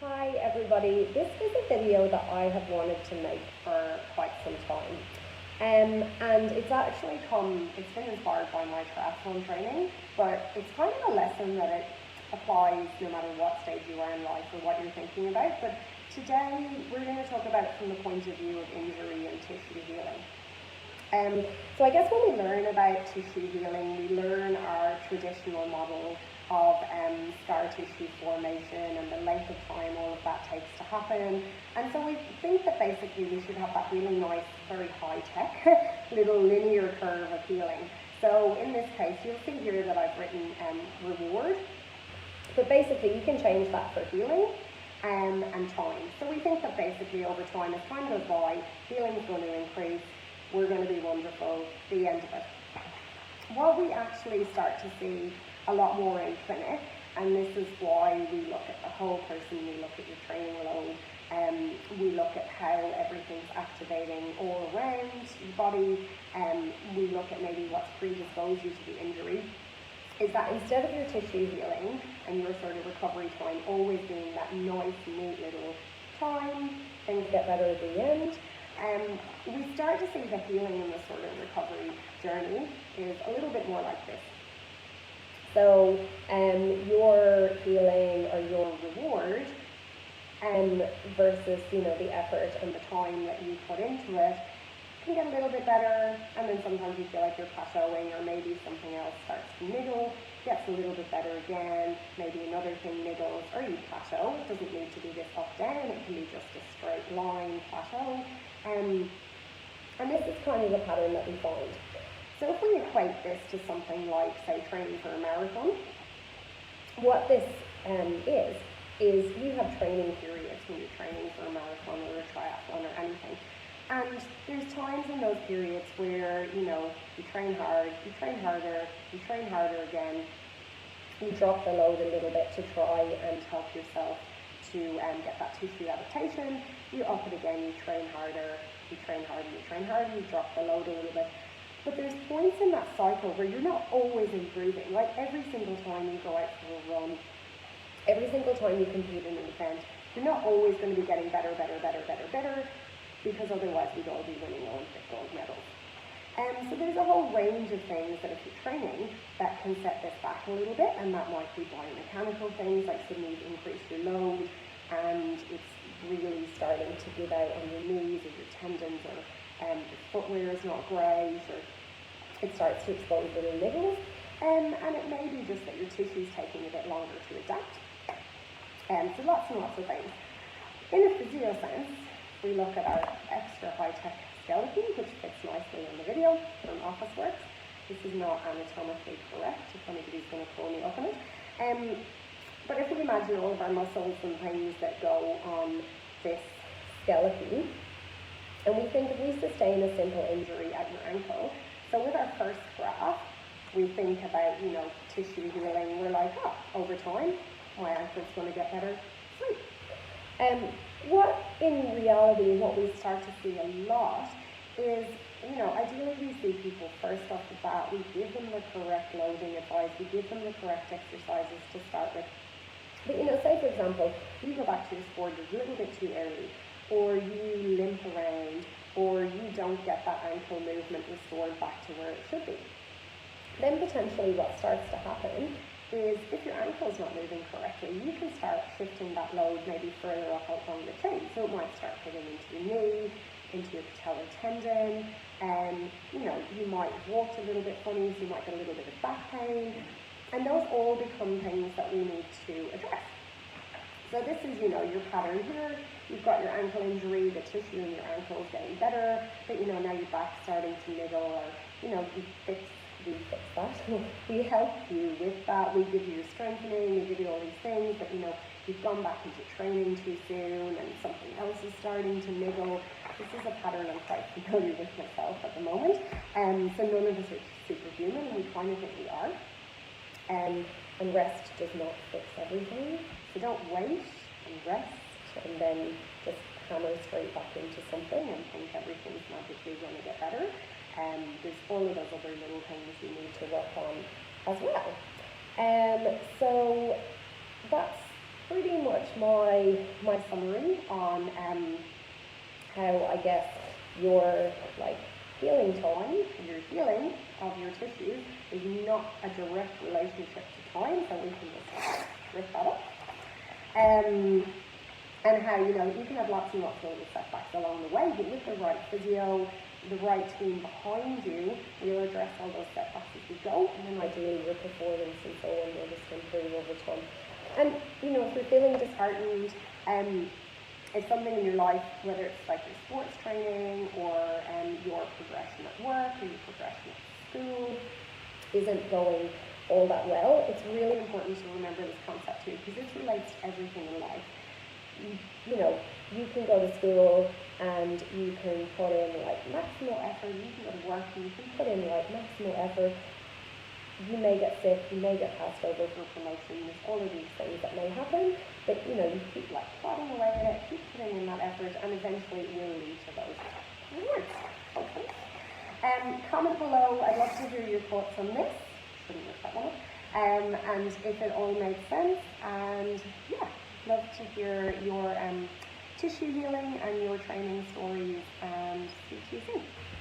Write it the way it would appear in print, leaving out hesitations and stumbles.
Hi everybody, this is a video that I have wanted to make for quite some time. And it's been inspired by my triathlon training, but it's kind of a lesson that it applies no matter what stage you are in life or what you're thinking about. But today we're going to talk about it from the point of view of injury and tissue healing. So I guess when we learn about tissue healing, we learn our traditional model of scar tissue formation and the length of time all of that takes to happen. And so we think that basically we should have that really nice, very high-tech little linear curve of healing. So in this case, you'll see here that I've written reward, but basically you can change that for healing and time. So we think that basically over time, as time goes by, healing is going to increase. We're going to be wonderful, the end of it. What we actually start to see a lot more in clinic, and this is why we look at the whole person, we look at your training load, we look at how everything's activating all around your body, we look at maybe what's predisposed you to the injury, is that instead of your tissue healing and your sort of recovery time always being that nice, neat little time, things get better at the end, we start to see the healing and the sort of recovery journey is a little bit more like this. So your healing or your reward versus the effort and the time that you put into it can get a little bit better, and then sometimes you feel like you're plateauing, or maybe something else starts to niggle, gets a little bit better again, maybe another thing niggles, or you plateau. It doesn't need to be this up-down, it can be just a straight line plateau. And this is kind of the pattern that we find. So if we equate this to something like, say, training for a marathon, what this is you have training periods when you're training for a marathon or a triathlon or anything. And there's times in those periods where, you train hard, you train harder, you train harder again, you drop the load a little bit to try and help yourself to get that tissue adaptation, you up it again, you train harder, you train harder, you train harder, you drop the load a little bit. But there's points in that cycle where you're not always improving. Like every single time you go out for a run, every single time you compete in an event, you're not always going to be getting better, because otherwise we'd all be winning Olympic gold medals. So there's a whole range of things that if you're training that can set this back a little bit, and that might be biomechanical things like suddenly you've increased your load and it's really starting to give out on your knees or your tendons, or your footwear is not great, or it starts to expose little niggles, and it may be just that your tissue's taking a bit longer to adapt. So lots and lots of things. In a physio sense, we look at our extra high-tech skeleton, which fits nicely in the video from Officeworks. This is not anatomically correct, if anybody's going to call me up on it. But if we imagine all of our muscles and things that go on this skeleton, and we think if we sustain a simple injury at your ankle, so with our first graph, we think about, tissue healing, we're like, over time, my ankle's going to get better. Sweet. What in reality, what we start to see a lot is, ideally we see people first off the bat, we give them the correct loading advice, we give them the correct exercises to start with. But say for example, you go back to your sport a little bit too early, or you limp around, or you don't get that ankle movement restored back to where it should be. Then potentially what starts to happen is if your ankle's not moving correctly, you can start shifting that load maybe further up along the chain. So it might start hitting into your knee, into your patellar tendon, and you might walk a little bit funny, so you might get a little bit of back pain, and those all become things that we need to address. So this is, your pattern here. You've got your ankle injury, the tissue in your ankle is getting better, but now your back's starting to niggle, or we fix that. We help you with that. We give you your strengthening, we give you all these things, but you've gone back into training too soon and something else is starting to niggle. This is a pattern I'm quite familiar with myself at the moment. So none of us are superhuman, and we kind of think we are. And rest does not fix everything. So don't wait and rest and then just hammer straight back into something and think everything's magically going to get better. There's all of those other little things you need to work on as well. So that's pretty much my summary on how I guess your like healing time, your healing of your tissues is not a direct relationship to time, so we can just rip that up. And how, you know, you can have lots and lots of little setbacks along the way, but with the right physio, the right team behind you, we'll address all those setbacks as we go, and then ideally your performance and so on will just improve over time. And, you know, if you're feeling disheartened, if something in your life, whether it's like your sports training or your progression at work or your progression at school, isn't going all that well, it's really important to remember this concept too, because this relates to everything in life. You know, you can go to school and you can put in like maximal effort, you can go to work and you can put in like maximal effort. You may get sick, you may get passed over for promotion, there's all of these things that may happen, but you know, you keep like plodding away at it, keep putting in that effort, and eventually it will lead to those rewards, hopefully. Comment below, I'd love to hear your thoughts on this, shouldn't rip that one up, and if it all makes sense, and yeah, love to hear your tissue healing and your training stories, and see you soon.